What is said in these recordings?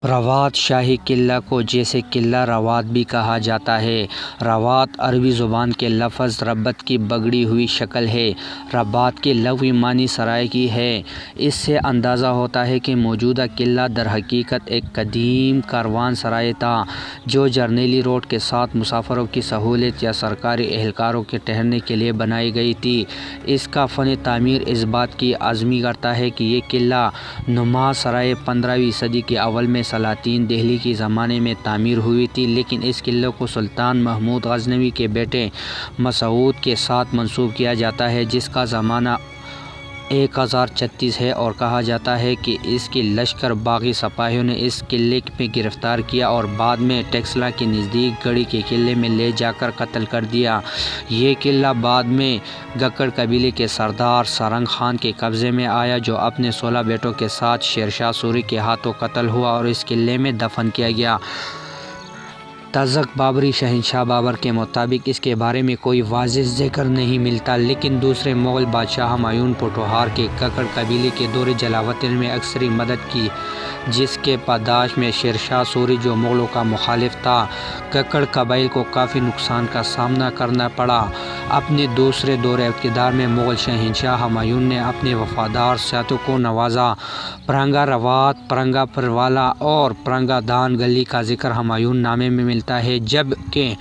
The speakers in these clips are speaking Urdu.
روات شاہی قلعہ کو جیسے قلعہ روات بھی کہا جاتا ہے۔ روات عربی زبان کے لفظ ربط کی بگڑی ہوئی شکل ہے۔ رباط کے لغوی معنی سرائے کی ہے۔ اس سے اندازہ ہوتا ہے کہ موجودہ قلعہ درحقیقت ایک قدیم کاروان سرائے تھا جو جرنیلی روڈ کے ساتھ مسافروں کی سہولت یا سرکاری اہلکاروں کے ٹھہرنے کے لیے بنائی گئی تھی۔ اس کا فن تعمیر اس بات کی عزمی کرتا ہے کہ یہ قلعہ نما سرائے 15ویں صدی کے اول میں سلاطین دہلی کے زمانے میں تعمیر ہوئی تھی، لیکن اس قلعے کو سلطان محمود غزنوی کے بیٹے مسعود کے ساتھ منسوب کیا جاتا ہے، جس کا زمانہ 1036 ہے، اور کہا جاتا ہے کہ اس کے لشکر باغی سپاہیوں نے اس قلعے میں گرفتار کیا اور بعد میں ٹیکسلا کے نزدیک گڑھی کے قلعے میں لے جا کر قتل کر دیا۔ یہ قلعہ بعد میں گکڑ قبیلے کے سردار سارنگ خان کے قبضے میں آیا، جو اپنے 16 بیٹوں کے ساتھ شیرشاہ سوری کے ہاتھوں قتل ہوا اور اس قلعے میں دفن کیا گیا۔ تزک بابری شہنشاہ بابر کے مطابق اس کے بارے میں کوئی واضح ذکر نہیں ملتا، لیکن دوسرے مغل بادشاہ ہمایوں پوٹھوہار کے گکڑ قبیلے کے دور جلاوطن میں اکثری مدد کی، جس کے پاداش میں شیرشاہ سوری، جو مغلوں کا مخالف تھا، گکڑ قبائل کو کافی نقصان کا سامنا کرنا پڑا۔ اپنے دوسرے دور اقتدار میں مغل شہنشاہ ہمایوں نے اپنے وفادار ساتھیوں کو نوازا۔ پرنگا روات، پرنگا پروالا اور پرنگا دان گلی کا ذکر ہمایوں نامے میں ملتا ہے، جبکہ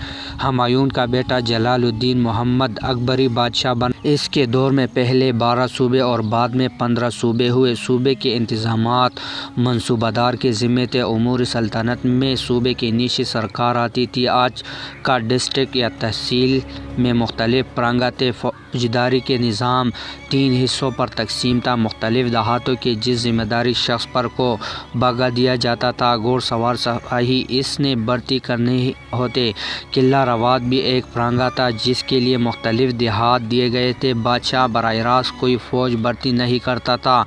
ہمایوں کا بیٹا جلال الدین محمد اکبری بادشاہ بنا۔ اس کے دور میں پہلے 12 صوبے اور بعد میں 15 صوبے ہوئے۔ صوبے کے انتظامات منصوبہ دار کے ذمے تھے۔ امور سلطنت میں صوبے کے نیچے سرکار آتی تھی۔ آج کا ڈسٹرکٹ یا تحصیل میں مختلف پرگنہ تھے۔ فوجداری کے نظام 3 حصوں پر تقسیم تھا، مختلف دیہاتوں کے جس ذمہ داری شخص پر کو بگا دیا جاتا تھا، گھوڑ سوار سپاہی اس نے بھرتی کرنے ہوتے۔ قلعہ روات بھی ایک پرگنہ تھا جس کے لیے مختلف دیہات دیے گئے تھے۔ بادشاہ براہ راست کوئی فوج بھرتی نہیں کرتا تھا۔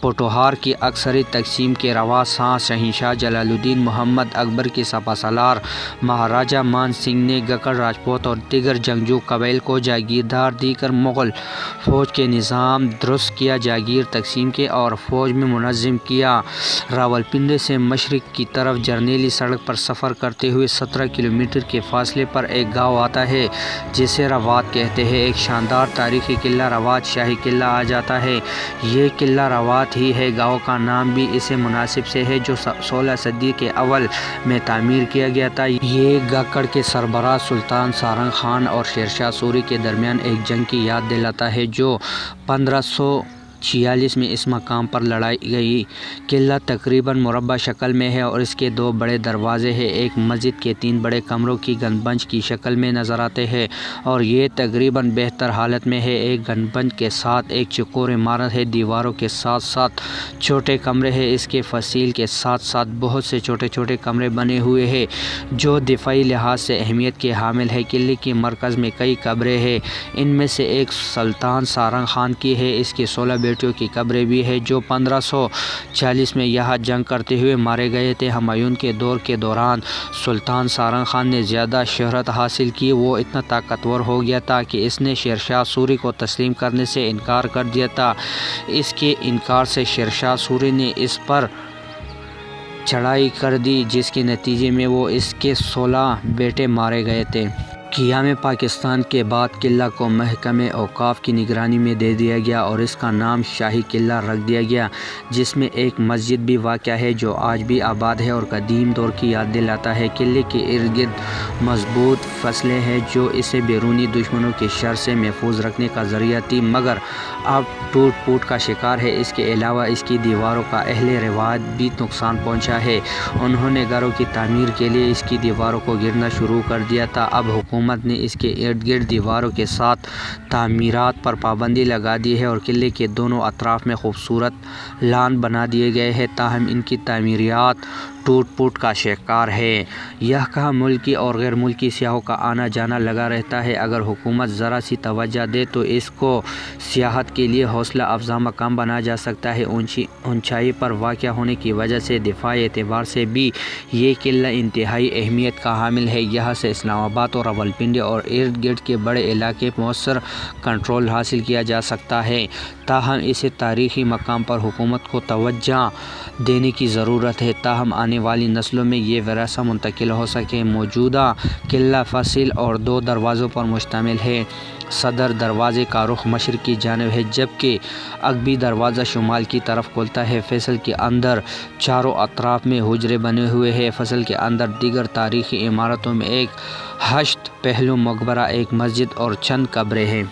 پوٹھوہار کی عسکری تقسیم کے روا شہنشاہ جلال الدین محمد اکبر کے سپہ سالار مہاراجہ مان سنگھ نے گکڑ، راجپوت اور دیگر جنگجو قبائل کو جاگیردار دے کر مغل فوج کے نظام درست کیا، جاگیر تقسیم کی اور فوج میں منظم کیا۔ راولپنڈی سے مشرق کی طرف جرنیلی سڑک پر سفر کرتے ہوئے 17 کلومیٹر کے فاصلے پر ایک گاؤں آتا ہے جسے روات کہتے ہیں۔ ایک شاندار تاریخی قلعہ روات شاہی قلعہ آ جاتا ہے۔ یہ قلعہ روات ہی ہے۔ گاؤں کا نام بھی اسے مناسب سے ہے، جو 16 صدی کے اول میں تعمیر کیا گیا تھا۔ یہ گکڑ کے سربراہ سلطان سارنگ خان اور شیرشاہ سوری کے درمیان ایک جنگ کی یاد دلاتا ہے جو 1546 میں اس مقام پر لڑائی گئی۔ قلعہ تقریباً مربع شکل میں ہے اور اس کے 2 بڑے دروازے ہیں۔ ایک مسجد کے 3 بڑے کمروں کی گنبد کی شکل میں نظر آتے ہیں اور یہ تقریباً بہتر حالت میں ہے۔ ایک گنبد کے ساتھ ایک چوکور عمارت ہے۔ دیواروں کے ساتھ ساتھ چھوٹے کمرے ہیں۔ اس کے فصیل کے ساتھ ساتھ بہت سے چھوٹے چھوٹے کمرے بنے ہوئے ہیں جو دفاعی لحاظ سے اہمیت کے حامل ہیں۔ قلعے کے مرکز میں کئی قبریں ہیں، ان میں سے ایک سلطان سارنگ خان کی ہے۔ اس کے 16 بیٹوں کی قبریں بھی ہیں جو 1540 میں یہاں جنگ کرتے ہوئے مارے گئے تھے۔ ہمایوں کے دور کے دوران سلطان سارنگ خان نے زیادہ شہرت حاصل کی۔ وہ اتنا طاقتور ہو گیا تھا کہ اس نے شیرشاہ سوری کو تسلیم کرنے سے انکار کر دیا تھا۔ اس کے انکار سے شیرشاہ سوری نے اس پر چڑھائی کر دی، جس کے نتیجے میں وہ اس کے 16 بیٹے مارے گئے تھے۔ قیام پاکستان کے بعد قلعہ کو محکمہ اوقاف کی نگرانی میں دے دیا گیا اور اس کا نام شاہی قلعہ رکھ دیا گیا، جس میں ایک مسجد بھی واقع ہے جو آج بھی آباد ہے اور قدیم دور کی یاد دلاتا ہے۔ قلعے کے ارد گرد مضبوط فضلیں ہیں جو اسے بیرونی دشمنوں کے شر سے محفوظ رکھنے کا ذریعہ تھی، مگر اب ٹوٹ پھوٹ کا شکار ہے۔ اس کے علاوہ اس کی دیواروں کا اہل رواج بھی نقصان پہنچا ہے۔ انہوں نے گھروں کی تعمیر کے لیے اس کی دیواروں کو گرنا شروع کر دیا تھا۔ اب حکومت نے اس کے ارد گرد دیواروں کے ساتھ تعمیرات پر پابندی لگا دی ہے اور قلعے کے دونوں اطراف میں خوبصورت لان بنا دیے گئے ہیں، تاہم ان کی تعمیرات ٹوٹ پھوٹ کا شکار ہے۔ یہاں ملکی اور غیر ملکی سیاحوں کا آنا جانا لگا رہتا ہے۔ اگر حکومت ذرا سی توجہ دے تو اس کو سیاحت کے لیے حوصلہ افزا مقام بنا جا سکتا ہے۔ اونچائی پر واقع ہونے کی وجہ سے دفاعی اعتبار سے بھی یہ قلعہ انتہائی اہمیت کا حامل ہے۔ یہاں سے اسلام آباد اور راولپنڈی راولپنڈی اور ارد گرد کے بڑے علاقے مؤثر کنٹرول حاصل کیا جا سکتا ہے، تاہم اسے تاریخی مقام پر حکومت کو توجہ دینے کی ضرورت ہے تاہم آنے والی نسلوں میں یہ ورثہ منتقل ہو سکے۔ موجودہ قلعہ فصیل اور 2 دروازوں پر مشتمل ہے۔ صدر دروازے کا رخ مشرق کی جانب ہے جبکہ عقبی دروازہ شمال کی طرف کھلتا ہے۔ فصل کے اندر چاروں اطراف میں حجرے بنے ہوئے ہیں۔ فصل کے اندر دیگر تاریخی عمارتوں میں ایک 8 پہلو مقبرہ، ایک مسجد اور چند قبریں ہیں۔